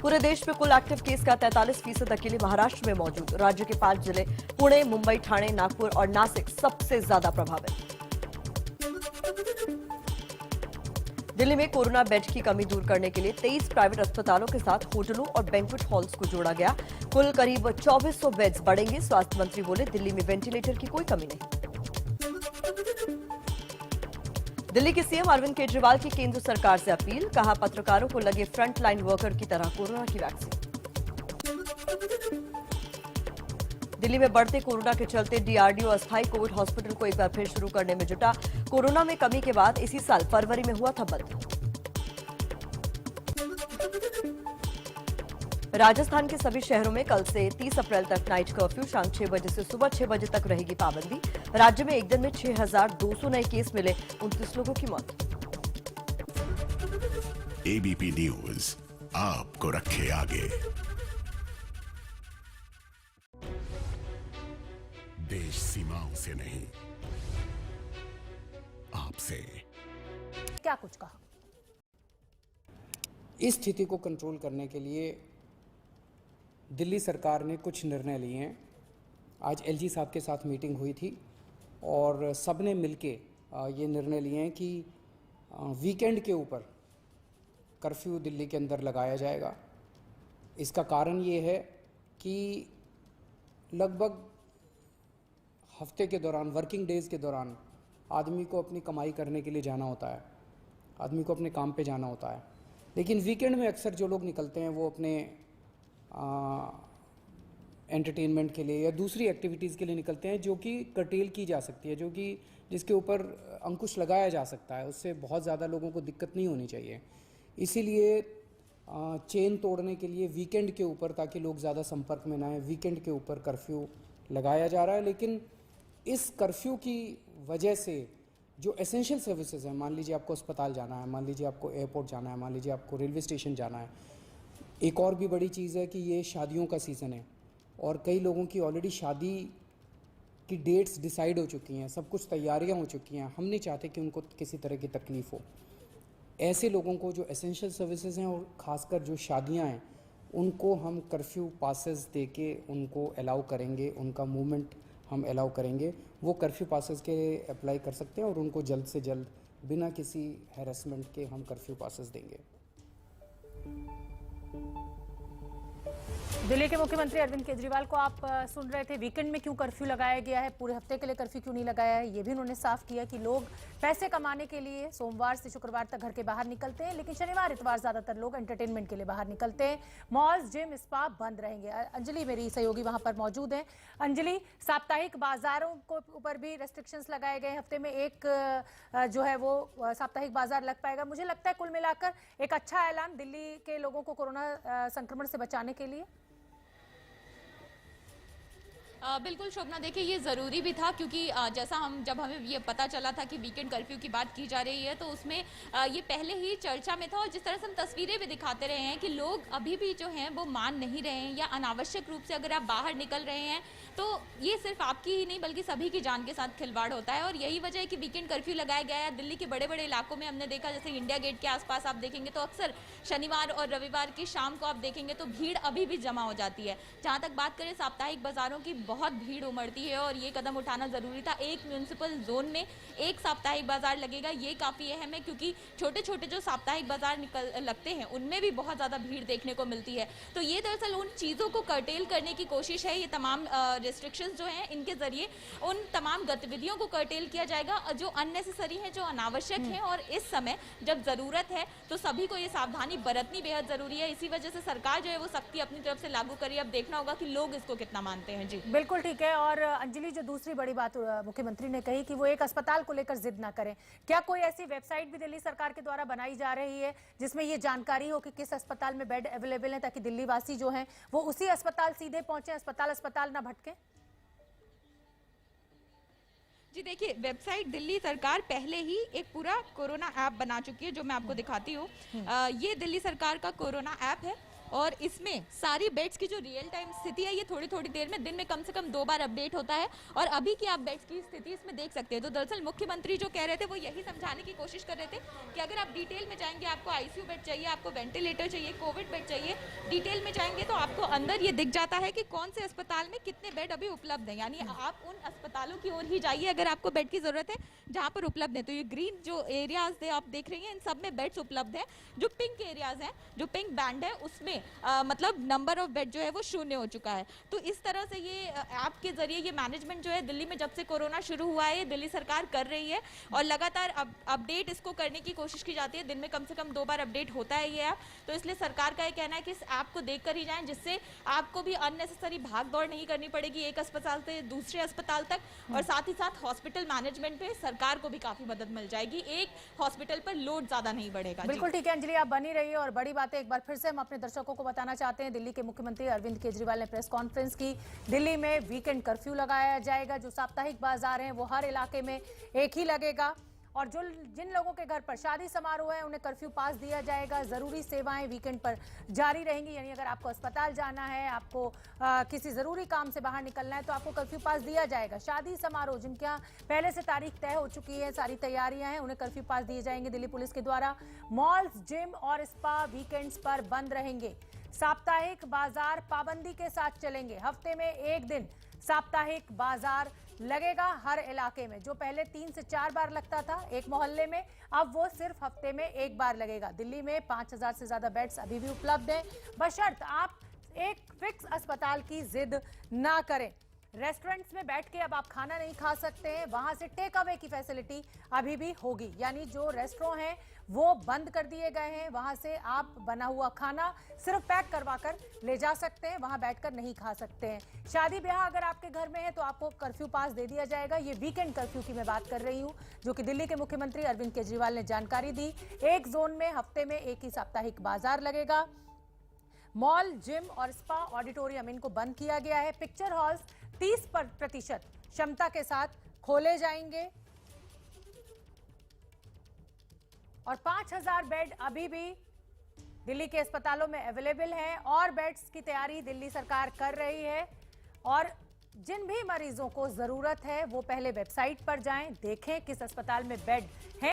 पूरे देश में कुल एक्टिव केस का 43% अकेले महाराष्ट्र में मौजूद। राज्य के 5 जिले पुणे, मुंबई, ठाणे, नागपुर और नासिक सबसे ज्यादा प्रभावित। दिल्ली में कोरोना बेड की कमी दूर करने के लिए 23 प्राइवेट अस्पतालों के साथ होटलों और बैंक्वेट हॉल्स को जोड़ा गया। कुल करीब 2400 बेड्स बढ़ेंगे। स्वास्थ्य मंत्री बोले, दिल्ली में वेंटिलेटर की कोई कमी नहीं। दिल्ली के सीएम अरविंद केजरीवाल की केंद्र सरकार से अपील, कहा पत्रकारों को लगे फ्रंट लाइन वर्कर की तरह कोरोना की वैक्सीन। दिल्ली में बढ़ते कोरोना के चलते डीआरडीओ अस्थायी कोविड हॉस्पिटल को एक बार फिर शुरू करने में जुटा। कोरोना में कमी के बाद इसी साल फरवरी में हुआ था बंद। राजस्थान के सभी शहरों में कल से 30 अप्रैल तक नाइट कर्फ्यू। शाम 6 बजे से सुबह 6 बजे तक रहेगी पाबंदी। राज्य में एक दिन में 6200 नए केस मिले, 29 लोगों की मौत। एबीपी न्यूज आपको रखे आगे। देश सीमाओं से नहीं, आपसे। क्या कुछ कहा? इस स्थिति को कंट्रोल करने के लिए दिल्ली सरकार ने कुछ निर्णय लिए हैं। आज एलजी साहब के साथ मीटिंग हुई थी और सब ने मिलके ये निर्णय लिए हैं कि वीकेंड के ऊपर कर्फ्यू दिल्ली के अंदर लगाया जाएगा। इसका कारण ये है कि लगभग हफ्ते के दौरान, वर्किंग डेज़ के दौरान आदमी को अपनी कमाई करने के लिए जाना होता है, आदमी को अपने काम पे जाना होता है। लेकिन वीकेंड में अक्सर जो लोग निकलते हैं वो अपने एंटरटेनमेंट के लिए या दूसरी एक्टिविटीज़ के लिए निकलते हैं, जो कि कर्टेल की जा सकती है, जो कि जिसके ऊपर अंकुश लगाया जा सकता है। उससे बहुत ज़्यादा लोगों को दिक्कत नहीं होनी चाहिए। इसीलिए चेन तोड़ने के लिए वीकेंड के ऊपर, ताकि लोग ज़्यादा संपर्क में ना आए, वीकेंड के ऊपर कर्फ्यू लगाया जा रहा है। लेकिन इस कर्फ्यू की वजह से जो एसेंशियल सर्विसेज हैं, मान लीजिए आपको अस्पताल जाना है, मान लीजिए आपको एयरपोर्ट जाना है, मान लीजिए आपको रेलवे स्टेशन जाना है। एक और भी बड़ी चीज़ है कि ये शादियों का सीज़न है और कई लोगों की ऑलरेडी शादी की डेट्स डिसाइड हो चुकी हैं, सब कुछ तैयारियां हो चुकी हैं। हम नहीं चाहते कि उनको किसी तरह की तकलीफ़ हो। ऐसे लोगों को जो एसेंशियल सर्विसेज हैं और ख़ासकर जो शादियां हैं, उनको हम कर्फ्यू पासेस दे के उनको अलाउ करेंगे, उनका मूवमेंट हम अलाउ करेंगे। वो कर्फ्यू पासेस के अप्लाई कर सकते हैं और उनको जल्द से जल्द बिना किसी हैरेसमेंट के हम कर्फ्यू पासेस देंगे। दिल्ली के मुख्यमंत्री अरविंद केजरीवाल को आप सुन रहे थे। वीकेंड में क्यों कर्फ्यू लगाया गया है, पूरे हफ्ते के लिए कर्फ्यू क्यों नहीं लगाया है, ये भी उन्होंने साफ किया कि लोग पैसे कमाने के लिए सोमवार से शुक्रवार तक घर के बाहर निकलते हैं, लेकिन शनिवार इतवार ज्यादातर लोग एंटरटेनमेंट के लिए बाहर निकलते हैं। मॉल्स, जिम, स्पा बंद रहेंगे। अंजलि मेरी सहयोगी वहां पर मौजूद है। अंजलि, साप्ताहिक बाजारों को ऊपर भी रेस्ट्रिक्शंस लगाए गए। हफ्ते में एक जो है वो साप्ताहिक बाजार लग पाएगा। मुझे लगता है कुल मिलाकर एक अच्छा ऐलान दिल्ली के लोगों को कोरोना संक्रमण से बचाने के लिए। बिल्कुल शोभना, देखिए ये ज़रूरी भी था, क्योंकि जैसा जब हमें ये पता चला था कि वीकेंड कर्फ्यू की बात की जा रही है, तो उसमें ये पहले ही चर्चा में था। और जिस तरह से हम तस्वीरें भी दिखाते रहे हैं कि लोग अभी भी जो हैं वो मान नहीं रहे हैं, या अनावश्यक रूप से अगर आप बाहर निकल रहे हैं तो ये सिर्फ आपकी ही नहीं बल्कि सभी की जान के साथ खिलवाड़ होता है। और यही वजह है कि वीकेंड कर्फ्यू लगाया गया है। दिल्ली के बड़े बड़े इलाकों में हमने देखा, जैसे इंडिया गेट के आसपास आप देखेंगे तो अक्सर शनिवार और रविवार की शाम को आप देखेंगे तो भीड़ अभी भी जमा हो जाती है। जहाँ तक बात करें साप्ताहिक बाजारों की, बहुत भीड़ उमड़ती है और ये कदम उठाना ज़रूरी था। एक म्यूनिसिपल जोन में एक साप्ताहिक बाजार लगेगा, ये काफ़ी अहम है, क्योंकि छोटे छोटे जो साप्ताहिक बाजार लगते हैं उनमें भी बहुत ज़्यादा भीड़ देखने को मिलती है। तो ये दरअसल उन चीज़ों को कर्टेल करने की कोशिश है। ये तमाम रिस्ट्रिक्शंस जो हैं, इनके ज़रिए उन तमाम गतिविधियों को कर्टेल किया जाएगा जो अननेसेसरी हैं, जो अनावश्यक हैं। और इस समय जब ज़रूरत है तो सभी को ये सावधानी बरतनी बेहद ज़रूरी है। इसी वजह से सरकार जो है वो सख्ती अपनी तरफ से लागू करी। अब देखना होगा कि लोग इसको कितना मानते हैं। जी बिल्कुल ठीक है। और अंजलि, जो दूसरी बड़ी बात मुख्यमंत्री ने कही कि वो एक अस्पताल को लेकर जिद ना करें। क्या कोई ऐसी वेबसाइट भी दिल्ली सरकार के द्वारा बनाई जा रही है जिसमें ये जानकारी हो कि किस अस्पताल में बेड अवेलेबल है, ताकि दिल्ली वासी जो हैं वो उसी अस्पताल सीधे पहुंचे, अस्पताल ना भटके? जी देखिए, वेबसाइट दिल्ली सरकार पहले ही एक पूरा कोरोना ऐप बना चुकी है, जो मैं आपको दिखाती हूँ। ये दिल्ली सरकार का कोरोना ऐप है और इसमें सारी बेड्स की जो रियल टाइम स्थिति है ये थोड़ी थोड़ी देर में दिन में कम से कम 2 बार अपडेट होता है और अभी की आप बेड्स की स्थिति इसमें देख सकते हैं। तो दरअसल मुख्यमंत्री जो कह रहे थे वो यही समझाने की कोशिश कर रहे थे कि अगर आप डिटेल में जाएंगे, आपको आईसीयू बेड चाहिए, आपको वेंटिलेटर चाहिए, कोविड बेड चाहिए, डिटेल में जाएंगे तो आपको अंदर ये दिख जाता है कि कौन से अस्पताल में कितने बेड अभी उपलब्ध हैं। यानी आप उन अस्पतालों की ओर ही जाइए अगर आपको बेड की जरूरत है जहाँ पर उपलब्ध है। तो ये ग्रीन जो एरियाज आप देख रही हैं इन सब में बेड्स उपलब्ध हैं। जो पिंक एरियाज हैं, जो पिंक बैंड है उसमें मतलब नंबर ऑफ बेड जो है वो 0 हो चुका है। तो इस तरह से ये ऐप के जरिए ये मैनेजमेंट जो है दिल्ली में जब से कोरोना शुरू हुआ है दिल्ली सरकार कर रही है और लगातार अपडेट इसको करने की कोशिश की जाती है। दिन में कम से कम 2 बार अपडेट होता है ये ऐप। तो इसलिए सरकार का ये कहना है कि इस ऐप को देख कर ही जाएं जिससे आपको भी अननेसेसरी भाग दौड़ नहीं करनी पड़ेगी एक अस्पताल से दूसरे अस्पताल तक, और साथ ही साथ हॉस्पिटल मैनेजमेंट पे सरकार को भी काफी मदद मिल जाएगी। एक हॉस्पिटल पर लोड ज्यादा नहीं बढ़ेगा। बिल्कुल ठीक है अंजलि, आप बनी रहिए। और बड़ी बात है, एक बार फिर से हम अपने दर्शकों को बताना चाहते हैं, दिल्ली के मुख्यमंत्री अरविंद केजरीवाल ने प्रेस कॉन्फ्रेंस की। दिल्ली में वीकेंड कर्फ्यू लगाया जाएगा। जो साप्ताहिक बाजार हैं वो हर इलाके में एक ही लगेगा और जो जिन लोगों के घर पर शादी समारोह है उन्हें कर्फ्यू पास दिया जाएगा। जरूरी सेवाएं वीकेंड पर जारी रहेंगी। यानी अगर आपको अस्पताल जाना है, आपको किसी जरूरी काम से बाहर निकलना है तो आपको कर्फ्यू पास दिया जाएगा। शादी समारोह जिनके यहाँ पहले से तारीख तय हो चुकी है, सारी तैयारियां हैं, उन्हें कर्फ्यू पास दिए जाएंगे दिल्ली पुलिस के द्वारा। मॉल्स, जिम और स्पा वीकेंड्स पर बंद रहेंगे। साप्ताहिक बाजार पाबंदी के साथ चलेंगे। हफ्ते में एक दिन साप्ताहिक बाजार लगेगा हर इलाके में। जो पहले 3 से 4 बार लगता था एक मोहल्ले में, अब वो सिर्फ हफ्ते में 1 बार लगेगा। दिल्ली में 5000 से ज्यादा बेड्स अभी भी उपलब्ध हैं, बशर्त आप एक फिक्स अस्पताल की जिद ना करें। रेस्टोरेंट्स में बैठ के अब आप खाना नहीं खा सकते हैं, वहां से टेक अवे की फैसिलिटी अभी भी होगी। यानी जो रेस्टोरेंट हैं वो बंद कर दिए गए हैं, वहां से आप बना हुआ खाना सिर्फ पैक करवा कर ले जा सकते हैं, वहां बैठकर नहीं खा सकते हैं। शादी ब्याह अगर आपके घर में है तो आपको कर्फ्यू पास दे दिया जाएगा। ये वीकेंड कर्फ्यू की मैं बात कर रही हूं, जो कि दिल्ली के मुख्यमंत्री अरविंद केजरीवाल ने जानकारी दी। एक जोन में हफ्ते में एक ही साप्ताहिक बाजार लगेगा। मॉल, जिम और स्पा, ऑडिटोरियम इनको बंद किया गया है। पिक्चर हॉल्स 30% क्षमता के साथ खोले जाएंगे और 5000 बेड अभी भी दिल्ली के अस्पतालों में अवेलेबल हैं और बेड्स की तैयारी दिल्ली सरकार कर रही है। और जिन भी मरीजों को जरूरत है वो पहले वेबसाइट पर जाएं, देखें किस अस्पताल में बेड है।